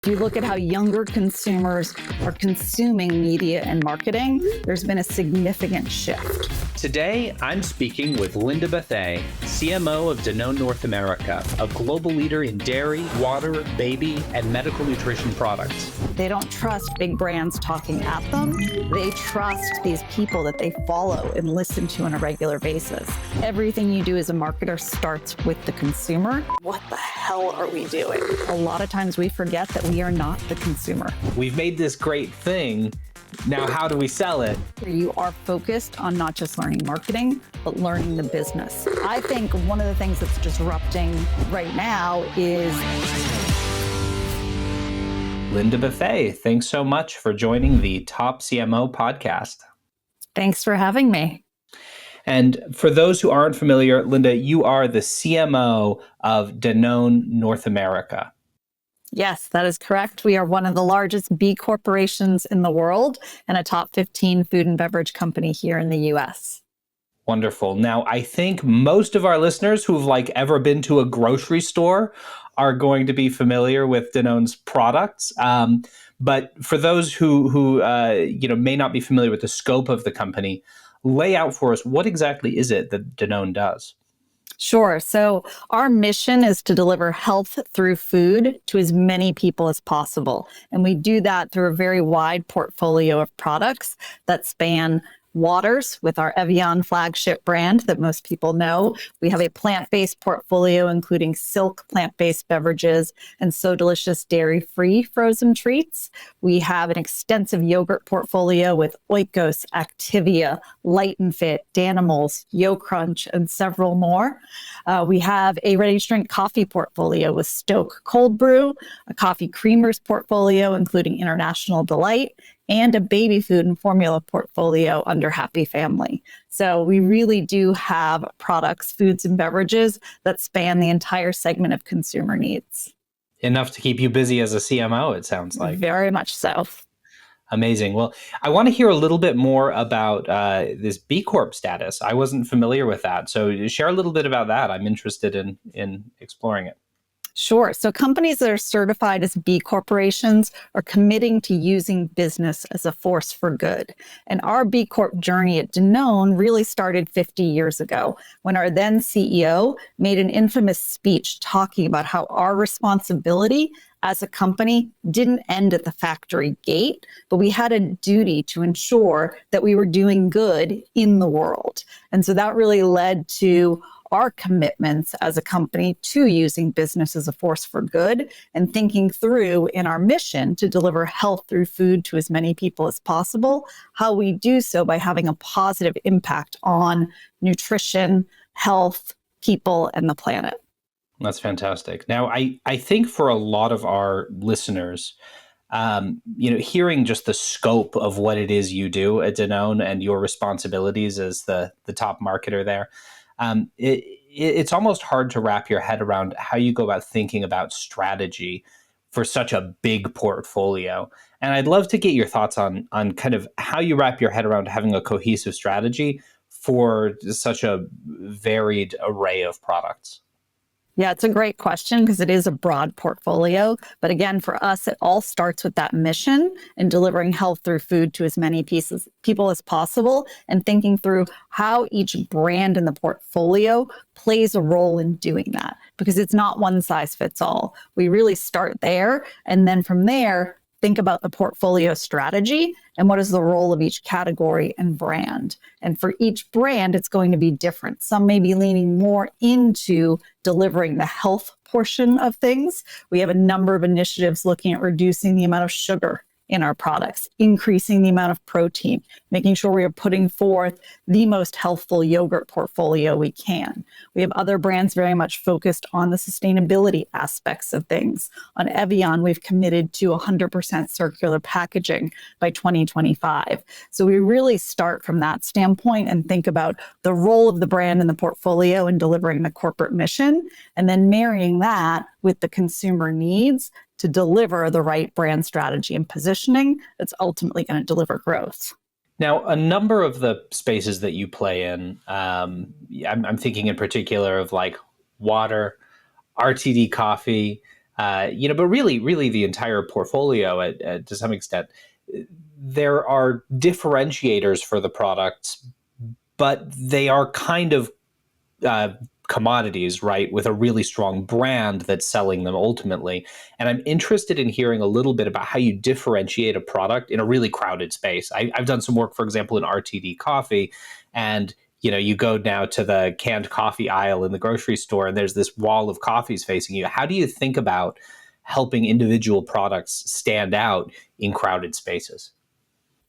If you look at how younger consumers are consuming media and marketing, there's been a significant shift. Today, I'm speaking with Linda Bethea, CMO of Danone North America, a global leader in dairy, water, baby, and medical nutrition products. They don't trust big brands talking at them. They trust these people that they follow and listen to on a regular basis. Everything you do as a marketer starts with the consumer. What the hell are we doing? A lot of times we forget that we are not the consumer. We've made this great thing. Now, how do we sell it? You are focused on not just learning marketing, but learning the business. I think one of the things that's disrupting right now is... Linda Bethea, thanks so much for joining the Top CMO podcast. Thanks for having me. And for those who aren't familiar, Linda, you are the CMO of Danone North America. Yes, that is correct. We are one of the largest B corporations in the world and a top 15 food and beverage company here in the US. Wonderful. Now, I think most of our listeners who've ever been to a grocery store are going to be familiar with Danone's products. But for those who may not be familiar with the scope of the company, lay out for us, what exactly is it that Danone does? Sure. So our mission is to deliver health through food to as many people as possible. And we do that through a very wide portfolio of products that span waters with our Evian flagship brand that most people know. We have a plant-based portfolio, including Silk plant-based beverages and So Delicious dairy-free frozen treats. We have an extensive yogurt portfolio with Oikos, Activia, Light and Fit, Danimals, Yo Crunch, and several more. We have a ready-to-drink coffee portfolio with Stoke Cold Brew, a coffee creamers portfolio, including International Delight, and a baby food and formula portfolio under Happy Family. So we really do have products, foods and beverages that span the entire segment of consumer needs. Enough to keep you busy as a CMO, it sounds like. Very much so. Amazing. Well, I want to hear a little bit more about this B Corp status. I wasn't familiar with that. So share a little bit about that. I'm interested in exploring it. Sure. So companies that are certified as B corporations are committing to using business as a force for good. And our B Corp journey at Danone really started 50 years ago when our then CEO made an infamous speech talking about how our responsibility as a company didn't end at the factory gate, but we had a duty to ensure that we were doing good in the world. And so that really led to our commitments as a company to using business as a force for good and thinking through in our mission to deliver health through food to as many people as possible, how we do so by having a positive impact on nutrition, health, people, and the planet. That's fantastic. Now, I think for a lot of our listeners, hearing just the scope of what it is you do at Danone and your responsibilities as the top marketer there, it's almost hard to wrap your head around how you go about thinking about strategy for such a big portfolio. And I'd love to get your thoughts on kind of how you wrap your head around having a cohesive strategy for such a varied array of products. Yeah, it's a great question because it is a broad portfolio. But again, for us, it all starts with that mission and delivering health through food to as many people as possible and thinking through how each brand in the portfolio plays a role in doing that because it's not one size fits all. We really start there. And then from there, think about the portfolio strategy and what is the role of each category and brand. And for each brand, it's going to be different. Some may be leaning more into delivering the health portion of things. We have a number of initiatives looking at reducing the amount of sugar in our products, increasing the amount of protein, making sure we are putting forth the most healthful yogurt portfolio we can. We have other brands very much focused on the sustainability aspects of things. On Evian, we've committed to 100% circular packaging by 2025. So we really start from that standpoint and think about the role of the brand in the portfolio in delivering the corporate mission, and then marrying that with the consumer needs to deliver the right brand strategy and positioning that's ultimately going to deliver growth. Now, a number of the spaces that you play in, I'm thinking in particular of water, RTD coffee, but really the entire portfolio to some extent, there are differentiators for the products, but they are kind of uh, commodities, right, with a really strong brand that's selling them ultimately. And I'm interested in hearing a little bit about how you differentiate a product in a really crowded space. I've done some work, for example, in RTD coffee, and you go now to the canned coffee aisle in the grocery store, and there's this wall of coffees facing you. How do you think about helping individual products stand out in crowded spaces?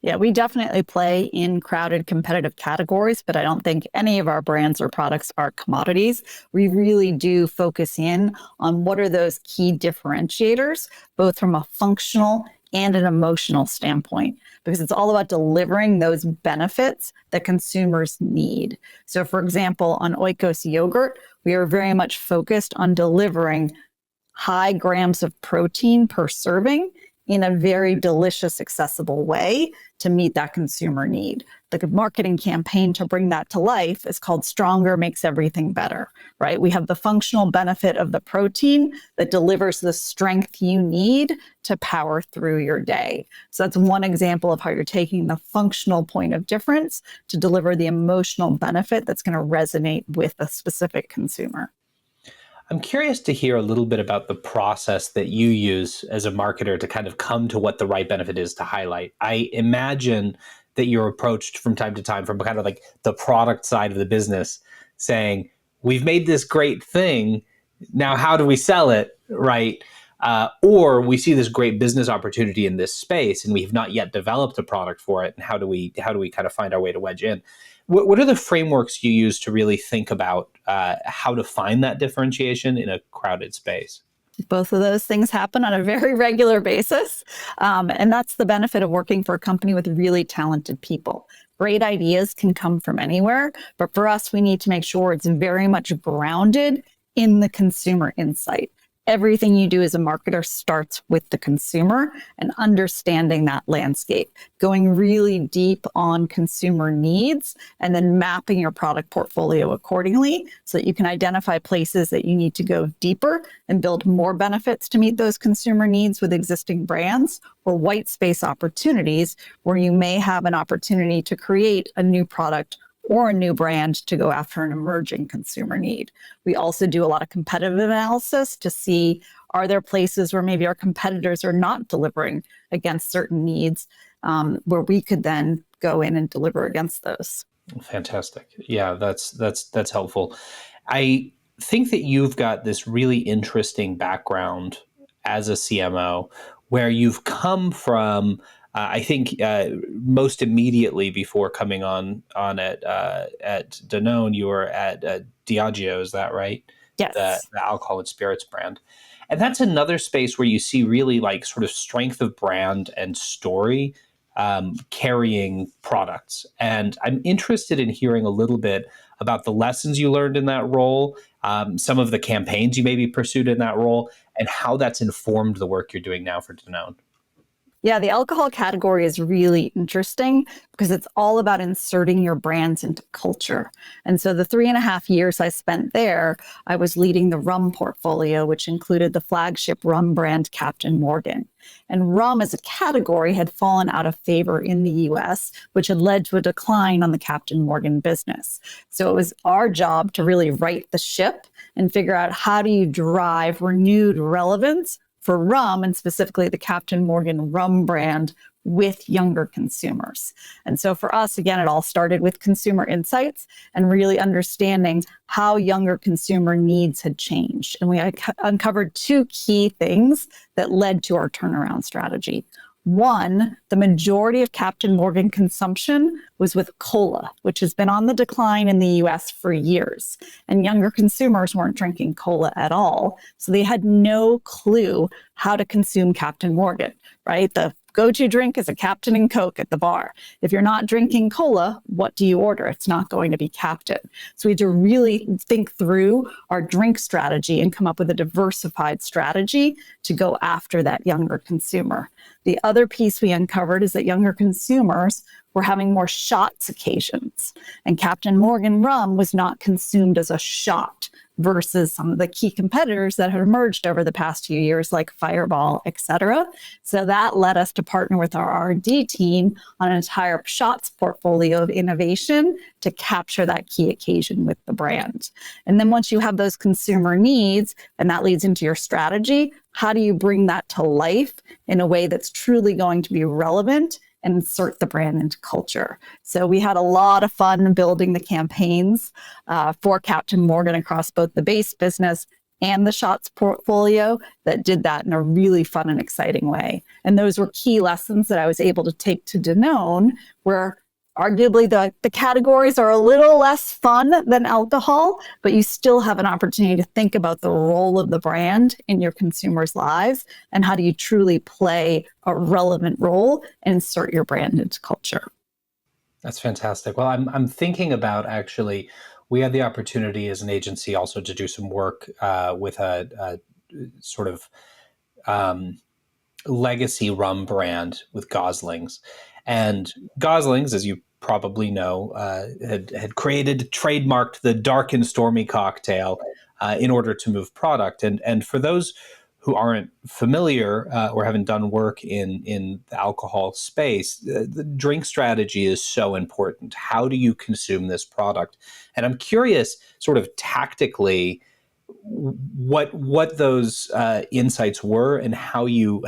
Yeah, we definitely play in crowded competitive categories, but I don't think any of our brands or products are commodities. We really do focus in on what are those key differentiators, both from a functional and an emotional standpoint, because it's all about delivering those benefits that consumers need. So, for example, on Oikos yogurt, we are very much focused on delivering high grams of protein per serving in a very delicious, accessible way to meet that consumer need. The marketing campaign to bring that to life is called Stronger Makes Everything Better, right? We have the functional benefit of the protein that delivers the strength you need to power through your day. So that's one example of how you're taking the functional point of difference to deliver the emotional benefit that's going to resonate with a specific consumer. I'm curious to hear a little bit about the process that you use as a marketer to kind of come to what the right benefit is to highlight. I imagine that you're approached from time to time from kind of like the product side of the business saying, we've made this great thing. Now, how do we sell it? Right. Or we see this great business opportunity in this space and we have not yet developed a product for it. And how do we kind of find our way to wedge in? What are the frameworks you use to really think about how to find that differentiation in a crowded space? Both of those things happen on a very regular basis. And that's the benefit of working for a company with really talented people. Great ideas can come from anywhere, but for us, we need to make sure it's very much grounded in the consumer insight. Everything you do as a marketer starts with the consumer and understanding that landscape, going really deep on consumer needs, and then mapping your product portfolio accordingly so that you can identify places that you need to go deeper and build more benefits to meet those consumer needs with existing brands, or white space opportunities where you may have an opportunity to create a new product or a new brand to go after an emerging consumer need. We also do a lot of competitive analysis to see, are there places where maybe our competitors are not delivering against certain needs, where we could then go in and deliver against those. Fantastic. Yeah, that's helpful. I think that you've got this really interesting background as a CMO where you've come from. I think most immediately before coming on at Danone, you were at Diageo. Is that right? The, Yes. the alcohol and spirits brand, and that's another space where you see really like sort of strength of brand and story carrying products. And I'm interested in hearing a little bit about the lessons you learned in that role, some of the campaigns you maybe pursued in that role, and how that's informed the work you're doing now for Danone. Yeah, the alcohol category is really interesting because it's all about inserting your brands into culture. And so the 3.5 years I spent there, I was leading the rum portfolio, which included the flagship rum brand Captain Morgan. And rum as a category had fallen out of favor in the US, which had led to a decline on the Captain Morgan business. So it was our job to really right the ship and figure out, how do you drive renewed relevance for rum, and specifically the Captain Morgan rum brand, with younger consumers. And so for us, again, it all started with consumer insights and really understanding how younger consumer needs had changed. And we uncovered two key things that led to our turnaround strategy. One, the majority of Captain Morgan consumption was with cola, which has been on the decline in the US for years. And younger consumers weren't drinking cola at all. So they had no clue how to consume Captain Morgan, right? The go-to drink is a Captain and Coke at the bar. If you're not drinking cola, what do you order? It's not going to be Captain. So we had to really think through our drink strategy and come up with a diversified strategy to go after that younger consumer. The other piece we uncovered is that younger consumers were having more shots occasions. And Captain Morgan rum was not consumed as a shot versus some of the key competitors that have emerged over the past few years, like Fireball, et cetera. So that led us to partner with our R&D team on an entire shots portfolio of innovation to capture that key occasion with the brand. And then once you have those consumer needs, and that leads into your strategy, how do you bring that to life in a way that's truly going to be relevant and insert the brand into culture? So we had a lot of fun building the campaigns for Captain Morgan across both the base business and the shots portfolio that did that in a really fun and exciting way. And those were key lessons that I was able to take to Danone, where arguably the categories are a little less fun than alcohol, but you still have an opportunity to think about the role of the brand in your consumers' lives and how do you truly play a relevant role and insert your brand into culture. That's fantastic. Well, I'm thinking about, actually, we had the opportunity as an agency also to do some work with a sort of legacy rum brand with Goslings. And Goslings, as you probably know, had trademarked the dark and stormy cocktail in order to move product. And for those who aren't familiar or haven't done work in the alcohol space, the drink strategy is so important. How do you consume this product? And I'm curious, sort of tactically, what those insights were and how you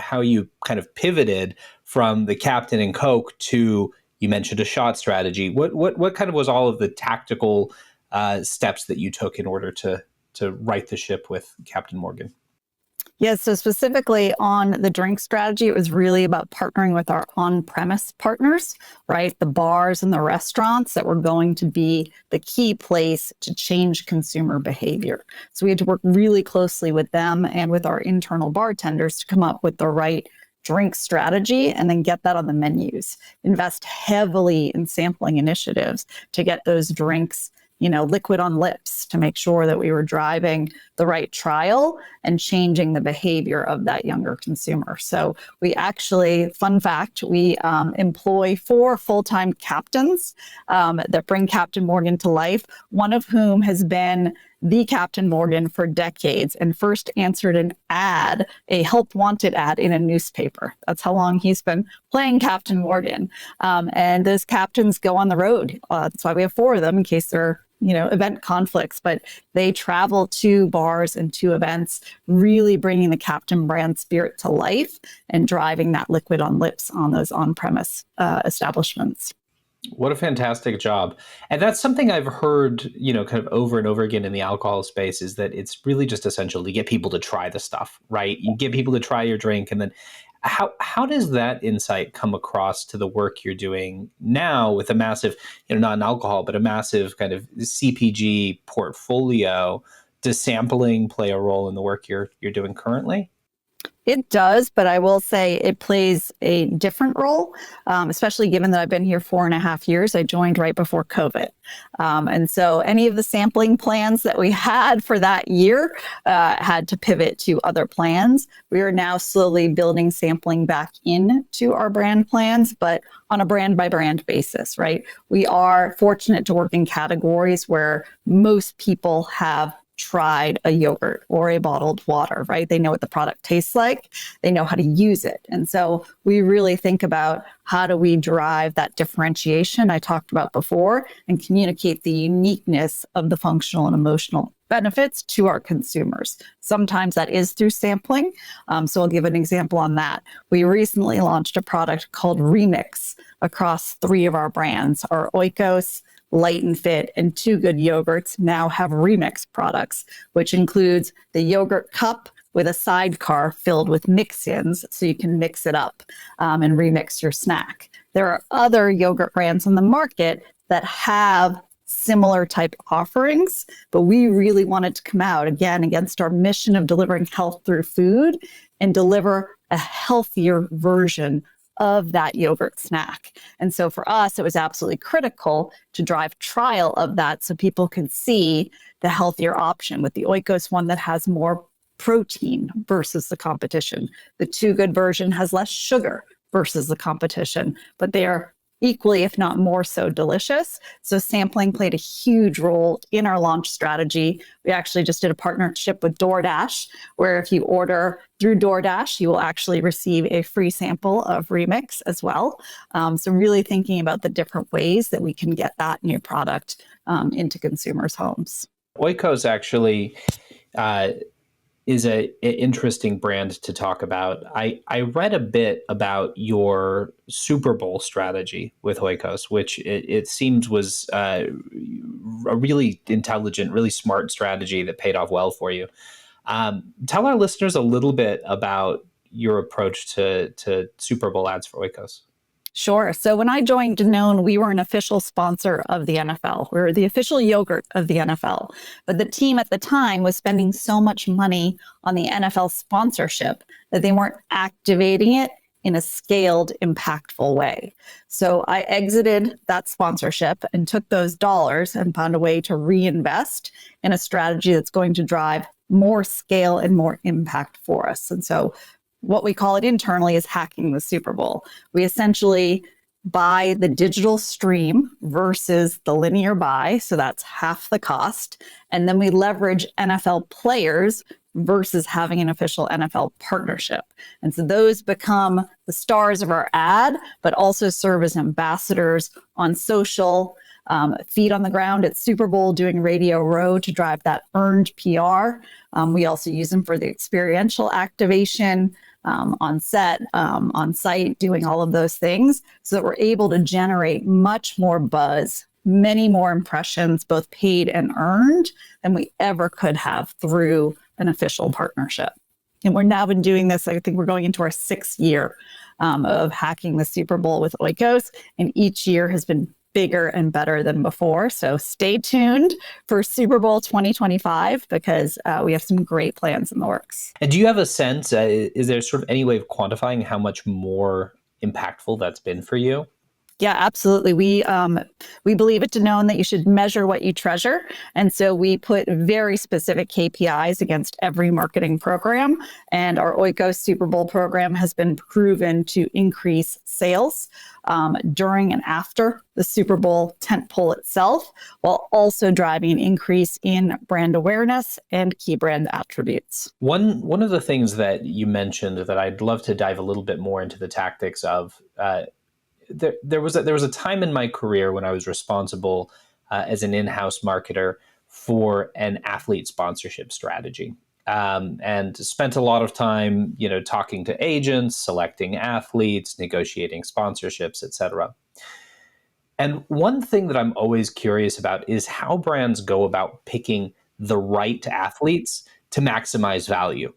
kind of pivoted from the Captain and Coke to, you mentioned a shot strategy. What kind of was all of the tactical steps that you took in order to right the ship with Captain Morgan? Yeah, so specifically on the drink strategy, it was really about partnering with our on-premise partners, right? The bars and the restaurants that were going to be the key place to change consumer behavior. So we had to work really closely with them and with our internal bartenders to come up with the right drink strategy and then get that on the menus. Invest heavily in sampling initiatives to get those drinks, liquid on lips, to make sure that we were driving the right trial and changing the behavior of that younger consumer. So we actually, fun fact, we employ 4 full-time captains that bring Captain Morgan to life, one of whom has been the Captain Morgan for decades and first answered an ad, a help wanted ad in a newspaper. That's how long he's been playing Captain Morgan. And those captains go on the road. That's why we have 4 of them in case there are event conflicts, but they travel to bars and to events, really bringing the Captain brand spirit to life and driving that liquid on lips on those on-premise establishments. What a fantastic job. And that's something I've heard, kind of over and over again in the alcohol space, is that it's really just essential to get people to try the stuff, right? You get people to try your drink, and then how does that insight come across to the work you're doing now with a massive, not an alcohol, but a massive kind of CPG portfolio? Does sampling play a role in the work you're doing currently? It does, but I will say it plays a different role, especially given that I've been here 4.5 years. I joined right before COVID. And so any of the sampling plans that we had for that year had to pivot to other plans. We are now slowly building sampling back into our brand plans, but on a brand by brand basis, right? We are fortunate to work in categories where most people have tried a yogurt or a bottled water, right? They know what the product tastes like. They know how to use it. And so we really think about how do we drive that differentiation I talked about before and communicate the uniqueness of the functional and emotional benefits to our consumers. Sometimes that is through sampling. So I'll give an example on that. We recently launched a product called Remix across 3 of our brands. Our Oikos, Light and Fit, and Too Good yogurts now have Remix products, which includes the yogurt cup with a sidecar filled with mix-ins so you can mix it up and remix your snack. There are other yogurt brands on the market that have similar type offerings, but we really wanted to come out again against our mission of delivering health through food and deliver a healthier version of that yogurt snack. And so for us, it was absolutely critical to drive trial of that so people could see the healthier option with the Oikos one that has more protein versus the competition. The Too Good version has less sugar versus the competition, but they are equally, if not more so, delicious. So sampling played a huge role in our launch strategy. We actually just did a partnership with DoorDash, where if you order through DoorDash, you will actually receive a free sample of Remix as well. So really thinking about the different ways that we can get that new product into consumers' homes. Oikos actually is an interesting brand to talk about. I read a bit about your Super Bowl strategy with Oikos, which it seemed was a really intelligent, really smart strategy that paid off well for you. Tell our listeners a little bit about your approach to Super Bowl ads for Oikos. Sure. So when I joined Danone, we were an official sponsor of the NFL. We were the official yogurt of the NFL. But the team at the time was spending so much money on the NFL sponsorship that they weren't activating it in a scaled, impactful way. So I exited that sponsorship and took those dollars and found a way to reinvest in a strategy that's going to drive more scale and more impact for us. And so what we call it internally is hacking the Super Bowl. We essentially buy the digital stream versus the linear buy. So that's half the cost. And then we leverage NFL players versus having an official NFL partnership. And so those become the stars of our ad, but also serve as ambassadors on social, feet on the ground at Super Bowl, doing Radio Row to drive that earned PR. We also use them for the experiential activation, on set, on site, doing all of those things so that we're able to generate much more buzz, many more impressions, both paid and earned, than we ever could have through an official partnership. And we're now been doing this, I think we're going into our 6th year of hacking the Super Bowl with Oikos, and each year has been bigger and better than before. So stay tuned for Super Bowl 2025 because we have some great plans in the works. And do you have a sense, is there sort of any way of quantifying how much more impactful that's been for you? Yeah, absolutely. We believe at Danone that you should measure what you treasure. And so we put very specific KPIs against every marketing program. And our Oikos Super Bowl program has been proven to increase sales during and after the Super Bowl tentpole itself, while also driving an increase in brand awareness and key brand attributes. One of the things that you mentioned that I'd love to dive a little bit more into the tactics of, there was a time in my career when I was responsible as an in-house marketer for an athlete sponsorship strategy, and spent a lot of time, talking to agents, selecting athletes, negotiating sponsorships, etc. And one thing that I'm always curious about is how brands go about picking the right athletes to maximize value.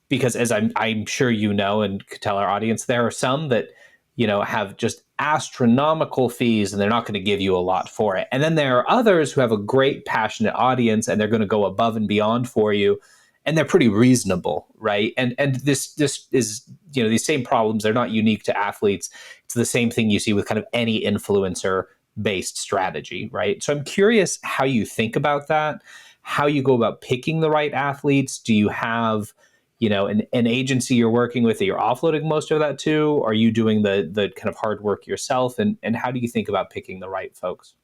Because as I'm sure you know and could tell our audience, there are some that have just astronomical fees and they're not going to give you a lot for it. And then there are others who have a great, passionate audience and they're going to go above and beyond for you. And they're pretty reasonable, right? And this is, these same problems, they're not unique to athletes. It's the same thing you see with kind of any influencer-based strategy, right? So I'm curious how you think about that, how you go about picking the right athletes. Do you have an agency you're working with that you're offloading most of that to? Are you doing the kind of hard work yourself? And how do you think about picking the right folks?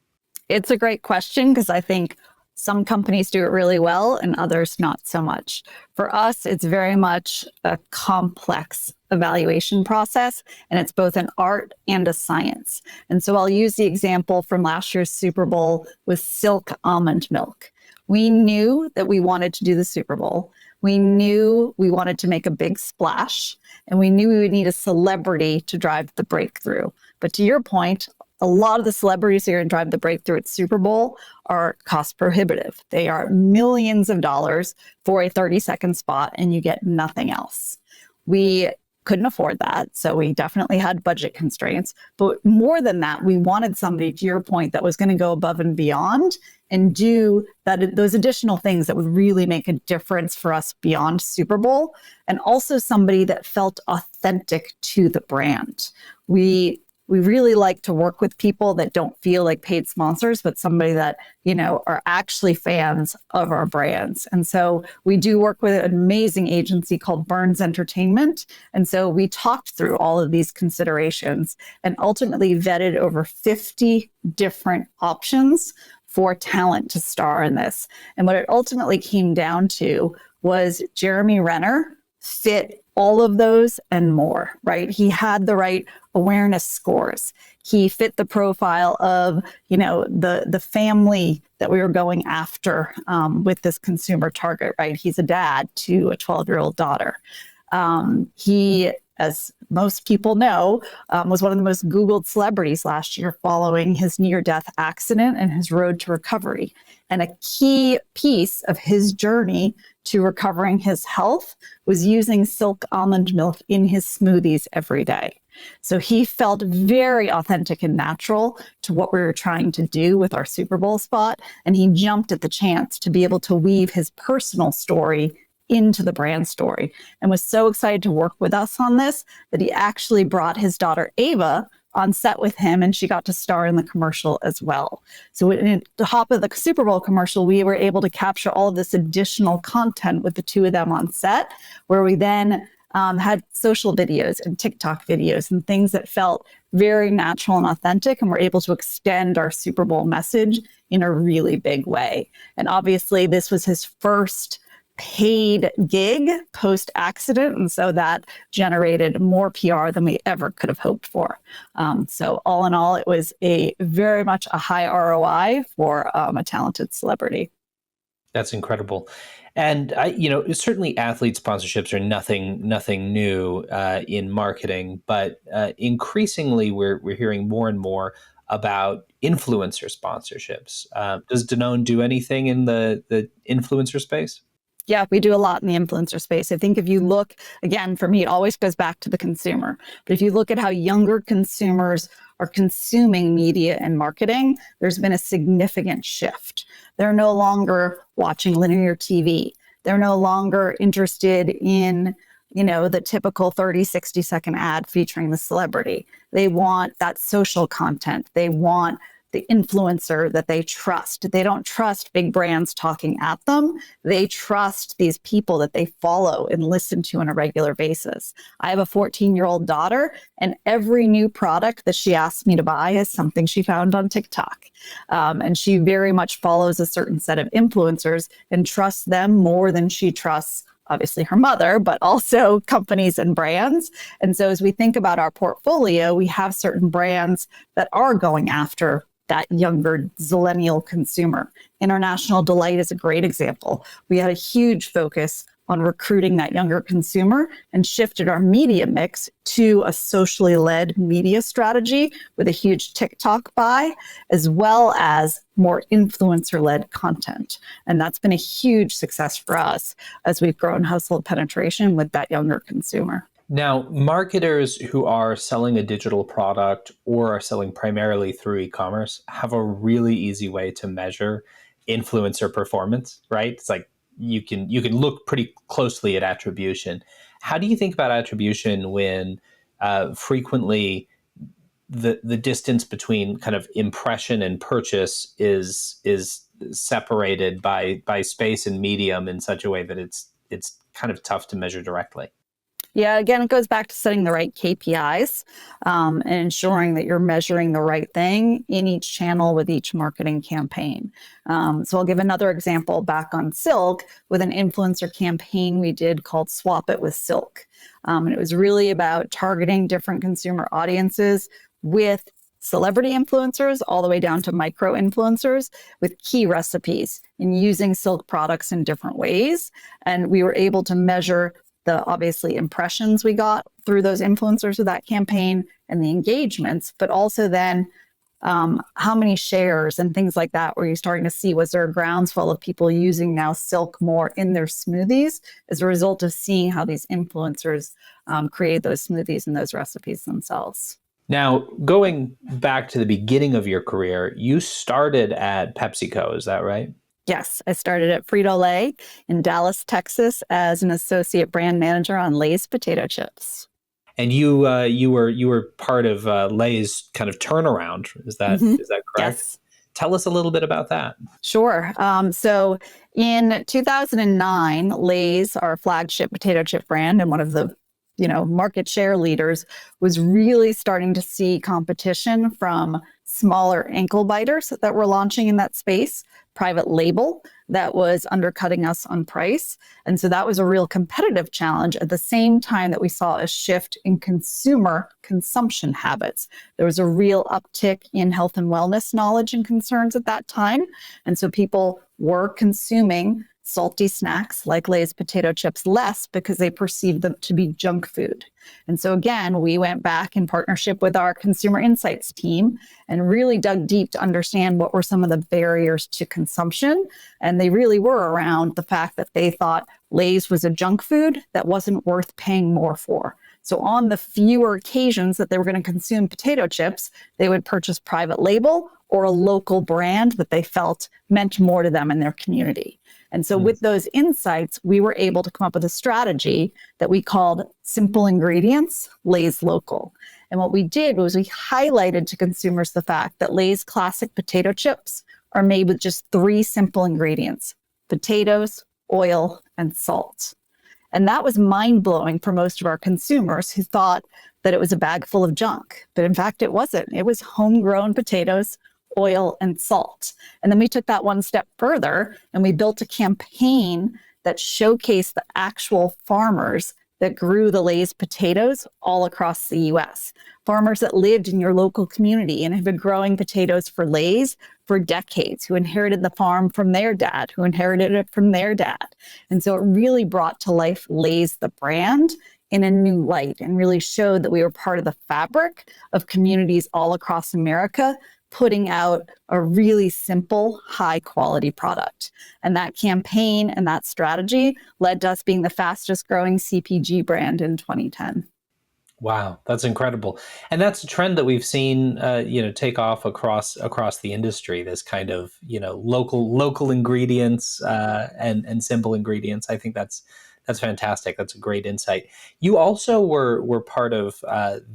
It's a great question because I think some companies do it really well and others not so much. For us, it's very much a complex evaluation process, and it's both an art and a science. And so I'll use the example from last year's Super Bowl with Silk almond milk. We knew that we wanted to do the Super Bowl. We knew we wanted to make a big splash, and we knew we would need a celebrity to drive the breakthrough. But to your point, a lot of the celebrities here and drive the breakthrough at Super Bowl are cost prohibitive. They are millions of dollars for a 30-second spot, and you get nothing else. We couldn't afford that, so we definitely had budget constraints. But more than that, we wanted somebody, to your point, that was going to go above and beyond and do those additional things that would really make a difference for us beyond Super Bowl, and also somebody that felt authentic to the brand. We we really like to work with people that don't feel like paid sponsors, but somebody that, are actually fans of our brands. And so we do work with an amazing agency called Burns Entertainment. And so we talked through all of these considerations and ultimately vetted over 50 different options for talent to star in this. And what it ultimately came down to was Jeremy Renner fit all of those and more, right? He had the right awareness scores. He fit the profile of, the family that we were going after with this consumer target, right? He's a dad to a 12-year-old daughter. He, as most people know, was one of the most Googled celebrities last year following his near-death accident and his road to recovery. And a key piece of his journey to recovering his health was using silk almond milk in his smoothies every day. So he felt very authentic and natural to what we were trying to do with our Super Bowl spot. And he jumped at the chance to be able to weave his personal story into the brand story and was so excited to work with us on this that he actually brought his daughter Ava on set with him, and she got to star in the commercial as well. So in the top of the Super Bowl commercial, we were able to capture all of this additional content with the two of them on set, where we then had social videos and TikTok videos and things that felt very natural and authentic, and we're able to extend our Super Bowl message in a really big way. And obviously, this was his first paid gig post-accident, and so that generated more PR than we ever could have hoped for. So all in all, it was a very much a high ROI for a talented celebrity. That's incredible. And certainly athlete sponsorships are nothing new in marketing, but increasingly we're hearing more and more about influencer sponsorships. Does Danone do anything in the influencer space? Yeah, we do a lot in the influencer space. I think if you look, again, for me, it always goes back to the consumer. But if you look at how younger consumers are consuming media and marketing, there's been a significant shift. They're no longer watching linear TV. They're no longer interested in, the typical 30, 60-second ad featuring the celebrity. They want that social content. They want the influencer that they trust. They don't trust big brands talking at them. They trust these people that they follow and listen to on a regular basis. I have a 14-year-old daughter, and every new product that she asks me to buy is something she found on TikTok. And she very much follows a certain set of influencers and trusts them more than she trusts obviously her mother, but also companies and brands. And so as we think about our portfolio, we have certain brands that are going after that younger zillennial consumer. International Delight is a great example. We had a huge focus on recruiting that younger consumer and shifted our media mix to a socially led media strategy with a huge TikTok buy, as well as more influencer led content. And that's been a huge success for us as we've grown household penetration with that younger consumer. Now, marketers who are selling a digital product or are selling primarily through e-commerce have a really easy way to measure influencer performance, right? It's like you can look pretty closely at attribution. How do you think about attribution when frequently the distance between kind of impression and purchase is separated by space and medium in such a way that it's kind of tough to measure directly? Yeah, again, it goes back to setting the right KPIs and ensuring that you're measuring the right thing in each channel with each marketing campaign. So I'll give another example back on Silk with an influencer campaign we did called Swap It with Silk. And it was really about targeting different consumer audiences with celebrity influencers all the way down to micro influencers with key recipes and using Silk products in different ways. And we were able to measure the obviously impressions we got through those influencers of that campaign and the engagements, but also then how many shares and things like that were you starting to see? Was there a groundswell of people using now Silk more in their smoothies as a result of seeing how these influencers create those smoothies and those recipes themselves? Now, going back to the beginning of your career, you started at PepsiCo, is that right? Yes, I started at Frito-Lay in Dallas, Texas as an associate brand manager on Lay's potato chips. And you were part of Lay's kind of turnaround. Hmm. Is that correct? Yes. Tell us a little bit about that. Sure. So in 2009, Lay's, our flagship potato chip brand and one of the market share leaders, was really starting to see competition from smaller ankle biters that were launching in that space, private label that was undercutting us on price. And so that was a real competitive challenge at the same time that we saw a shift in consumer consumption habits. There was a real uptick in health and wellness knowledge and concerns at that time. And so people were consuming salty snacks like Lay's potato chips less because they perceived them to be junk food. And so again, we went back in partnership with our consumer insights team and really dug deep to understand what were some of the barriers to consumption. And they really were around the fact that they thought Lay's was a junk food that wasn't worth paying more for. So on the fewer occasions that they were going to consume potato chips, they would purchase private label or a local brand that they felt meant more to them in their community. And so with those insights, we were able to come up with a strategy that we called Simple Ingredients, Lay's Local. And what we did was we highlighted to consumers the fact that Lay's classic potato chips are made with just 3 simple ingredients: potatoes, oil, and salt. And that was mind-blowing for most of our consumers who thought that it was a bag full of junk. But in fact, it wasn't. It was homegrown potatoes, oil, and salt. And then we took that one step further and we built a campaign that showcased the actual farmers that grew the Lay's potatoes all across the US. Farmers that lived in your local community and have been growing potatoes for Lay's for decades, who inherited the farm from their dad, who inherited it from their dad. And so it really brought to life Lay's, the brand, in a new light and really showed that we were part of the fabric of communities all across America, putting out a really simple, high quality product. And that campaign and that strategy led to us being the fastest growing CPG brand in 2010. Wow, that's incredible, and that's a trend that we've seen, take off across the industry. This kind of local ingredients and simple ingredients. I think that's fantastic. That's a great insight. You also were part of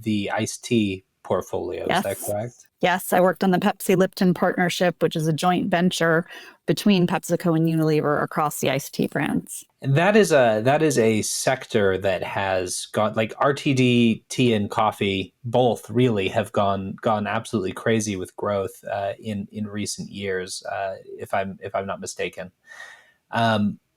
the iced tea portfolio. Is that Yes. correct? Yes, I worked on the Pepsi-Lipton partnership, which is a joint venture between PepsiCo and Unilever across the iced tea brands. And that is a sector that has got, like, RTD tea and coffee both really have gone absolutely crazy with growth in recent years, if I'm not mistaken.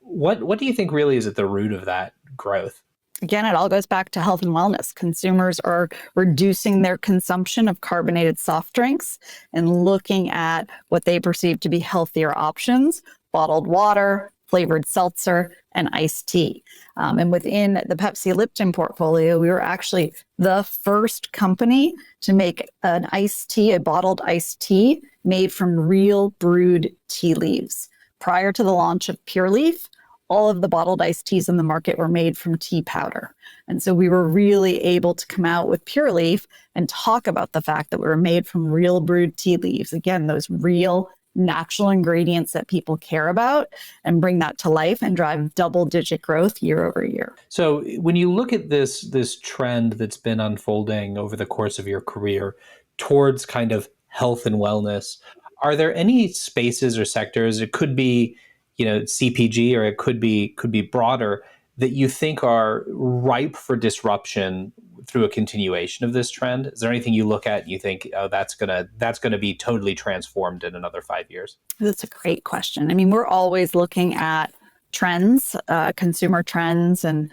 What do you think really is at the root of that growth? Again, it all goes back to health and wellness. Consumers are reducing their consumption of carbonated soft drinks and looking at what they perceive to be healthier options: bottled water, flavored seltzer, and iced tea. And within the Pepsi Lipton portfolio, we were actually the first company to make an iced tea, a bottled iced tea made from real brewed tea leaves. Prior to the launch of Pure Leaf, all of the bottled iced teas in the market were made from tea powder. And so we were really able to come out with Pure Leaf and talk about the fact that we were made from real brewed tea leaves. Again, those real natural ingredients that people care about, and bring that to life and drive double-digit growth year over year. So when you look at this trend that's been unfolding over the course of your career towards kind of health and wellness, are there any spaces or sectors? It could be, CPG, or it could be broader, that you think are ripe for disruption through a continuation of this trend? Is there anything you look at and you think, oh, that's gonna be totally transformed in another 5 years? That's a great question. I mean, we're always looking at trends, consumer trends, and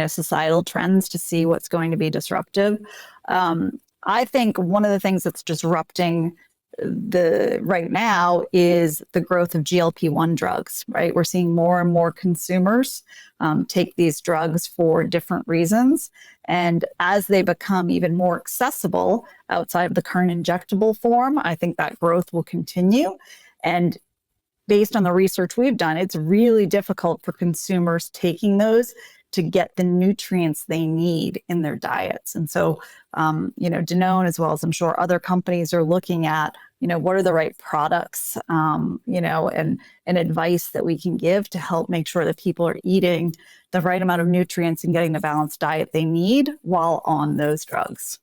societal trends to see what's going to be disruptive. I think one of the things that's disrupting the right now is the growth of GLP-1 drugs, right? We're seeing more and more consumers take these drugs for different reasons. And as they become even more accessible outside of the current injectable form, I think that growth will continue. And based on the research we've done, it's really difficult for consumers taking those to get the nutrients they need in their diets. And so, Danone, as well as I'm sure other companies, are looking at, what are the right products, and advice that we can give to help make sure that people are eating the right amount of nutrients and getting the balanced diet they need while on those drugs.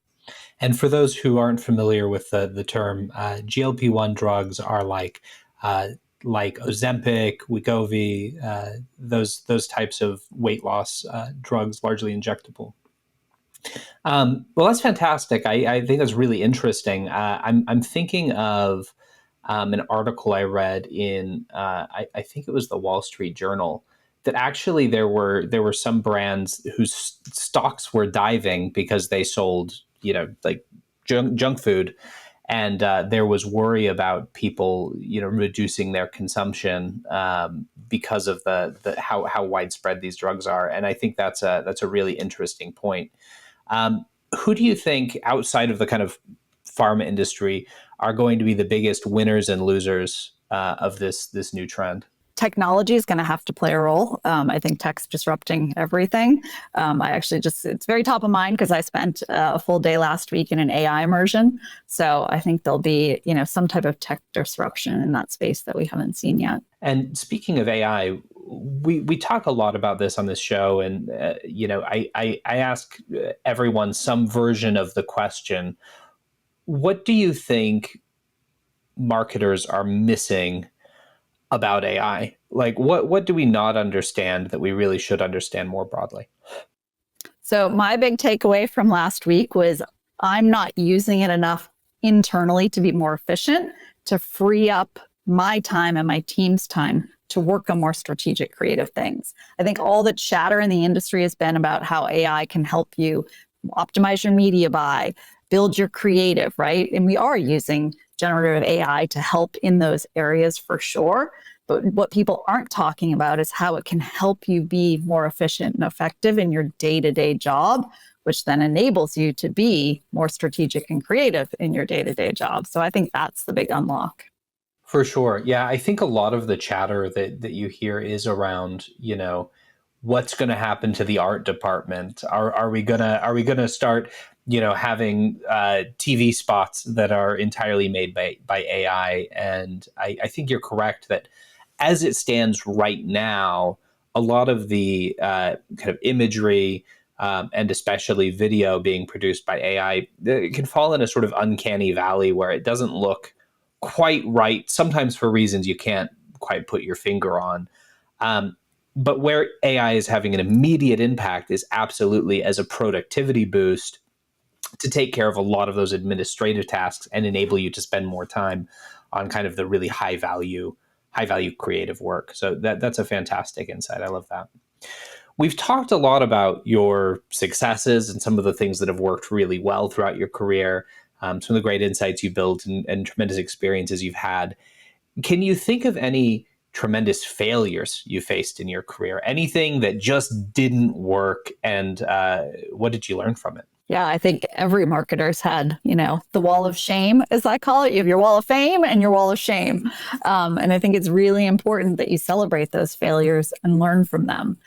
And for those who aren't familiar with the term, GLP-1 drugs are like Ozempic, Wegovy, those types of weight loss drugs, largely injectable. Well, that's fantastic. I think that's really interesting. I'm thinking of an article I read in I think it was the Wall Street Journal, that actually there were some brands whose stocks were diving because they sold like junk food, and there was worry about people reducing their consumption because of the how widespread these drugs are. And I think that's a really interesting point. Who do you think outside of the kind of pharma industry are going to be the biggest winners and losers of this new trend? Technology is going to have to play a role. I think tech's disrupting everything. It's very top of mind because I spent a full day last week in an AI immersion. So I think there'll be, some type of tech disruption in that space that we haven't seen yet. And speaking of AI, we talk a lot about this on this show, and I ask everyone some version of the question: what do you think marketers are missing about AI? Like, what do we not understand that we really should understand more broadly? So my big takeaway from last week was I'm not using it enough internally to be more efficient, to free up my time and my team's time to work on more strategic, creative things. I think all the chatter in the industry has been about how AI can help you optimize your media buy, build your creative, right? And we are using generative AI to help in those areas for sure. But what people aren't talking about is how it can help you be more efficient and effective in your day-to-day job, which then enables you to be more strategic and creative in your day-to-day job. So I think that's the big unlock. For sure. Yeah, I think a lot of the chatter that you hear is around, what's going to happen to the art department? Are we gonna start, having TV spots that are entirely made by AI? And I think you're correct that as it stands right now, a lot of the kind of imagery and especially video being produced by AI, it can fall in a sort of uncanny valley where it doesn't look quite right, sometimes for reasons you can't quite put your finger on. But where AI is having an immediate impact is absolutely as a productivity boost to take care of a lot of those administrative tasks and enable you to spend more time on kind of the really high value creative work. So that's a fantastic insight. I love that. We've talked a lot about your successes and some of the things that have worked really well throughout your career, some of the great insights you built and tremendous experiences you've had. Can you think of any tremendous failures you faced in your career? Anything that just didn't work, and what did you learn from it? Yeah, I think every marketer's had, the wall of shame, as I call it. You have your wall of fame and your wall of shame. And I think it's really important that you celebrate those failures and learn from them.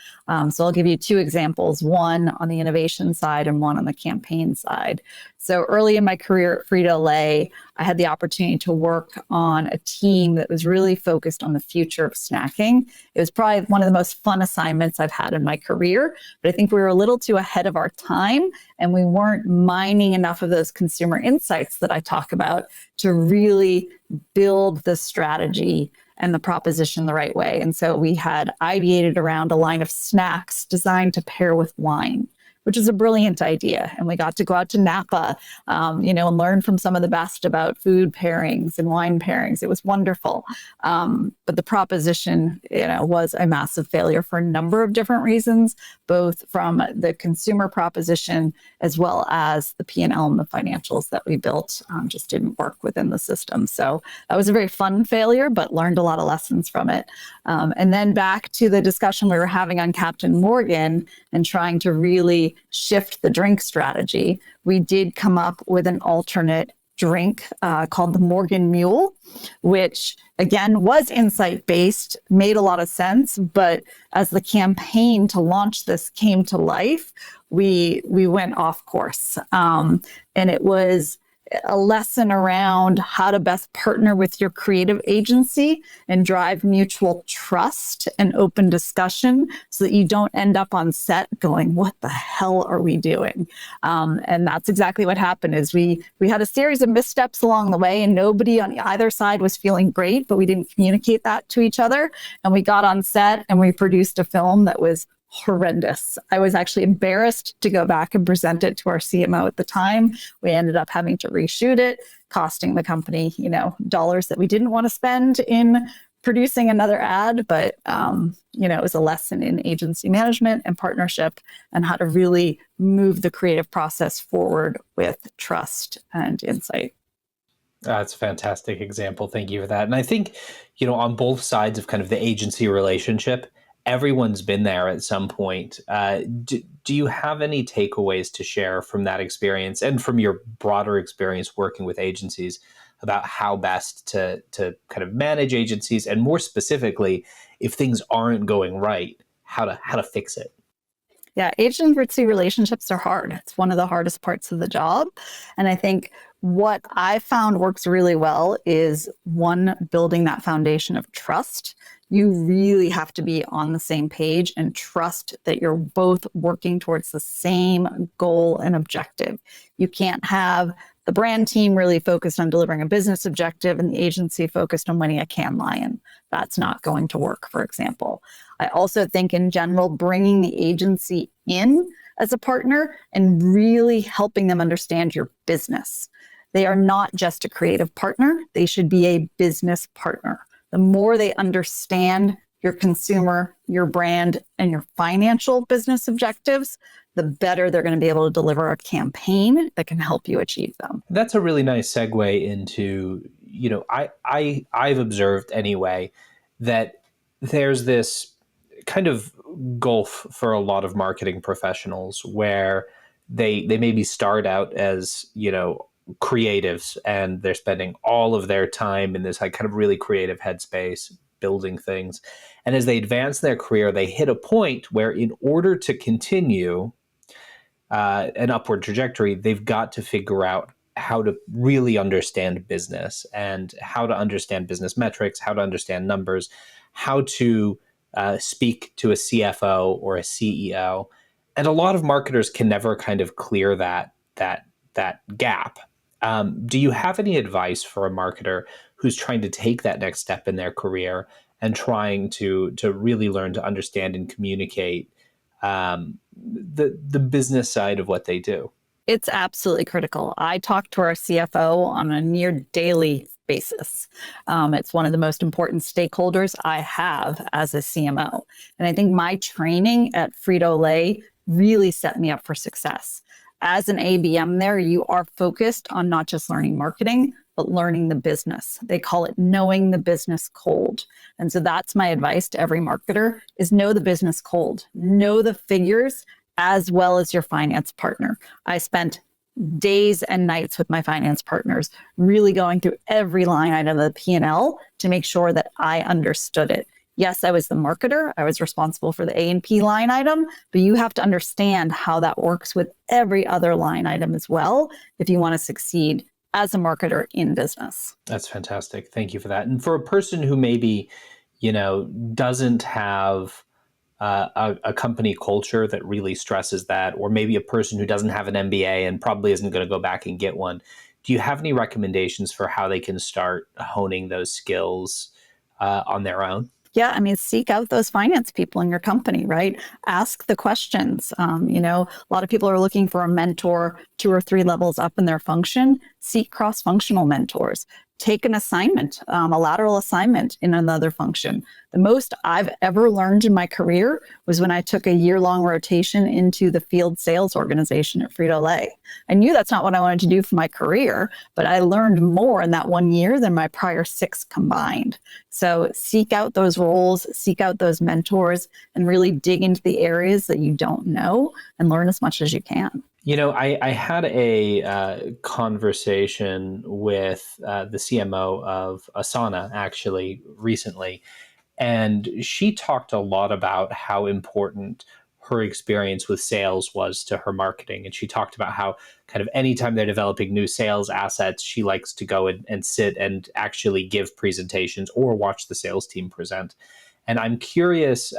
So I'll give you two examples, one on the innovation side and one on the campaign side. So early in my career at Frito-Lay, I had the opportunity to work on a team that was really focused on the future of snacking. It was probably one of the most fun assignments I've had in my career, but I think we were a little too ahead of our time, and we weren't mining enough of those consumer insights that I talk about to really build the strategy and the proposition the right way. And so we had ideated around a line of snacks designed to pair with wine, which is a brilliant idea. And we got to go out to Napa, and learn from some of the best about food pairings and wine pairings. It was wonderful. But the proposition, was a massive failure for a number of different reasons, both from the consumer proposition as well as the P&L and the financials that we built just didn't work within the system. So that was a very fun failure, but learned a lot of lessons from it. And then back to the discussion we were having on Captain Morgan and trying to really shift the drink strategy, we did come up with an alternate drink called the Morgan Mule, which again was insight based, made a lot of sense. But as the campaign to launch this came to life, we went off course, and it was a lesson around how to best partner with your creative agency and drive mutual trust and open discussion so that you don't end up on set going, what the hell are we doing? And that's exactly what happened. Is we had a series of missteps along the way, and nobody on either side was feeling great, but we didn't communicate that to each other. And we got on set and we produced a film that was horrendous. I was actually embarrassed to go back and present it to our CMO at the time. We ended up having to reshoot it, costing the company, dollars that we didn't want to spend in producing another ad. But, it was a lesson in agency management and partnership and how to really move the creative process forward with trust and insight. That's a fantastic example. Thank you for that. And I think, on both sides of kind of the agency relationship, everyone's been there at some point. Do you have any takeaways to share from that experience and from your broader experience working with agencies about how best to kind of manage agencies, and more specifically, if things aren't going right, how to fix it? Yeah, agency relationships are hard. It's one of the hardest parts of the job. And I think what I found works really well is, one, building that foundation of trust. You really have to be on the same page and trust that you're both working towards the same goal and objective. You can't have the brand team really focused on delivering a business objective and the agency focused on winning a Cannes Lion. That's not going to work, for example. I also think in general, bringing the agency in as a partner and really helping them understand your business. They are not just a creative partner. They should be a business partner. The more they understand your consumer, your brand, and your financial business objectives, the better they're going to be able to deliver a campaign that can help you achieve them. That's a really nice segue into, I've observed anyway, that there's this kind of gulf for a lot of marketing professionals where they maybe start out as, creatives, and they're spending all of their time in this kind of really creative headspace building things. And as they advance their career, they hit a point where, in order to continue an upward trajectory, they've got to figure out how to really understand business and how to understand business metrics, how to understand numbers, how to speak to a CFO or a CEO. And a lot of marketers can never kind of clear that gap. Do you have any advice for a marketer who's trying to take that next step in their career and trying to really learn to understand and communicate the business side of what they do? It's absolutely critical. I talk to our CFO on a near daily basis. It's one of the most important stakeholders I have as a CMO. And I think my training at Frito-Lay really set me up for success. As an ABM there, you are focused on not just learning marketing, but learning the business. They call it knowing the business cold. And so that's my advice to every marketer, is know the business cold. Know the figures as well as your finance partner. I spent days and nights with my finance partners, really going through every line item of the P&L to make sure that I understood it. Yes, I was the marketer. I was responsible for the A&P line item, but you have to understand how that works with every other line item as well if you want to succeed as a marketer in business. That's fantastic. Thank you for that. And for a person who maybe, doesn't have a company culture that really stresses that, or maybe a person who doesn't have an MBA and probably isn't going to go back and get one, do you have any recommendations for how they can start honing those skills on their own? Yeah, I mean, seek out those finance people in your company, right? Ask the questions. A lot of people are looking for a mentor 2 or 3 levels up in their function. Seek cross-functional mentors. Take an assignment, a lateral assignment in another function. The most I've ever learned in my career was when I took a year-long rotation into the field sales organization at Frito-Lay. I knew that's not what I wanted to do for my career, but I learned more in that 1 year than my prior 6 combined. So seek out those roles, seek out those mentors, and really dig into the areas that you don't know and learn as much as you can. I had a conversation with the CMO of Asana actually recently, and she talked a lot about how important her experience with sales was to her marketing. And she talked about how kind of anytime they're developing new sales assets, she likes to go and sit and actually give presentations or watch the sales team present. And I'm curious,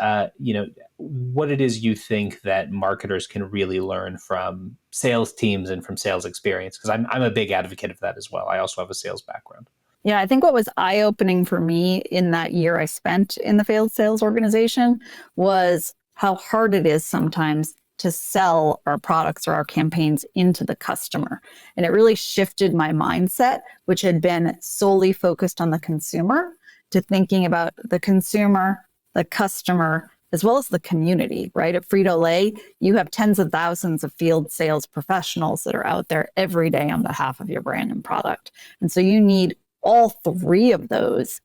what it is you think that marketers can really learn from sales teams and from sales experience? Because I'm a big advocate of that as well. I also have a sales background. Yeah, I think what was eye-opening for me in that year I spent in the field sales organization was how hard it is sometimes to sell our products or our campaigns into the customer. And it really shifted my mindset, which had been solely focused on the consumer, to thinking about the consumer, the customer, as well as the community, right? At Frito-Lay, you have tens of thousands of field sales professionals that are out there every day on behalf of your brand and product. And so you need all three of those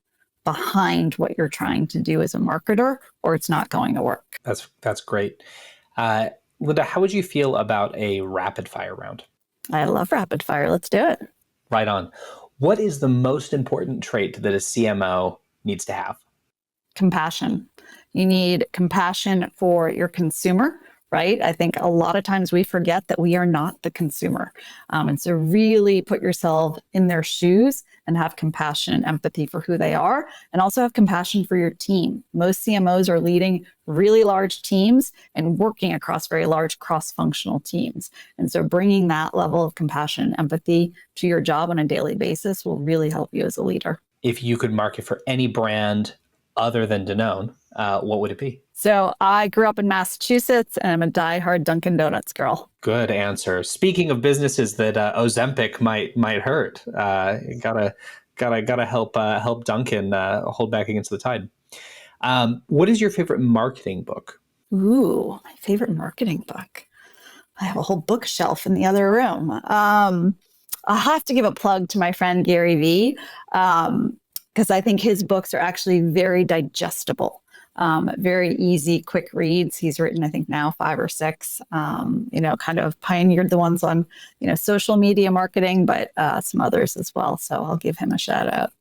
behind what you're trying to do as a marketer, or it's not going to work. That's great. Linda, how would you feel about a rapid fire round? I love rapid fire. Let's do it. Right on. What is the most important trait that a CMO needs to have? Compassion. You need compassion for your consumer, right? I think a lot of times we forget that we are not the consumer. And so really put yourself in their shoes and have compassion and empathy for who they are, and also have compassion for your team. Most CMOs are leading really large teams and working across very large cross-functional teams. And so bringing that level of compassion and empathy to your job on a daily basis will really help you as a leader. If you could market for any brand other than Danone, what would it be? So I grew up in Massachusetts and I'm a diehard Dunkin' Donuts girl. Good answer. Speaking of businesses that Ozempic might hurt, gotta help Dunkin' hold back against the tide. What is your favorite marketing book? Ooh, my favorite marketing book. I have a whole bookshelf in the other room. I'll have to give a plug to my friend Gary Vee, because I think his books are actually very digestible. Very easy, quick reads. He's written, I think now 5 or 6, kind of pioneered the ones on, social media marketing, but some others as well. So I'll give him a shout out.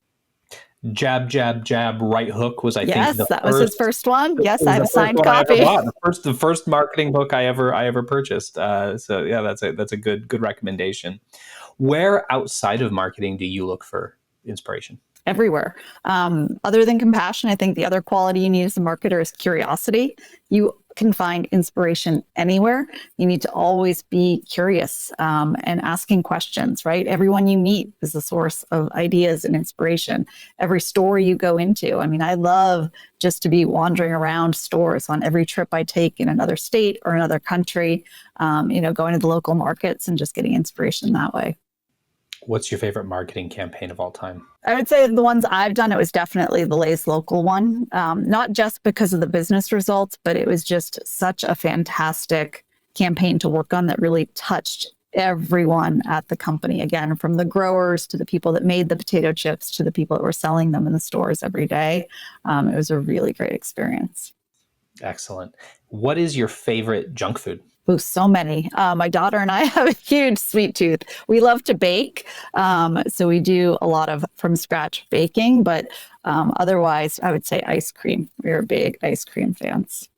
Jab, jab, jab, right hook was, I think, yes, that was his first one. Yes, I have a signed copy. The first marketing book I ever purchased. So yeah, that's a good recommendation. Where outside of marketing do you look for inspiration? Everywhere. Other than compassion, I think the other quality you need as a marketer is curiosity. You can find inspiration anywhere. You need to always be curious and asking questions, right? Everyone you meet is a source of ideas and inspiration. Every store you go into. I mean, I love just to be wandering around stores on every trip I take in another state or another country, going to the local markets and just getting inspiration that way. What's your favorite marketing campaign of all time? I would say the ones I've done, it was definitely the Lay's local one. Not just because of the business results, but it was just such a fantastic campaign to work on that really touched everyone at the company. Again, from the growers to the people that made the potato chips to the people that were selling them in the stores every day. It was a really great experience. Excellent. What is your favorite junk food? Oh, so many. My daughter and I have a huge sweet tooth. We love to bake. So we do a lot of from scratch baking, but otherwise I would say ice cream. We're big ice cream fans.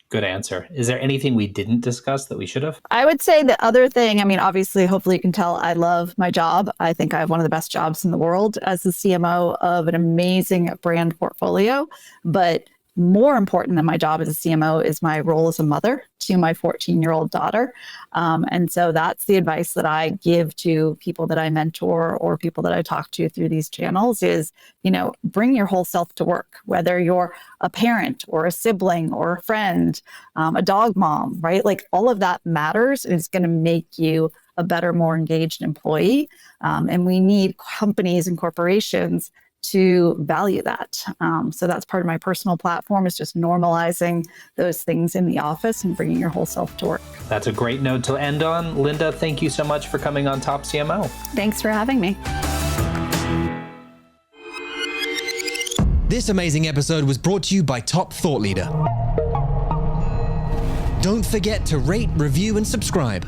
Good answer. Is there anything we didn't discuss that we should have? I would say the other thing, obviously, hopefully you can tell I love my job. I think I have one of the best jobs in the world as the CMO of an amazing brand portfolio, but more important than my job as a CMO is my role as a mother to my 14-year-old daughter. And so that's the advice that I give to people that I mentor or people that I talk to through these channels is, bring your whole self to work, whether you're a parent or a sibling or a friend, a dog mom, right? Like all of that matters. It's going to make you a better, more engaged employee. And we need companies and corporations to value that. So that's part of my personal platform is just normalizing those things in the office and bringing your whole self to work. That's a great note to end on. Linda, thank you so much for coming on Top CMO. Thanks for having me. This amazing episode was brought to you by Top Thought Leader. Don't forget to rate, review, and subscribe.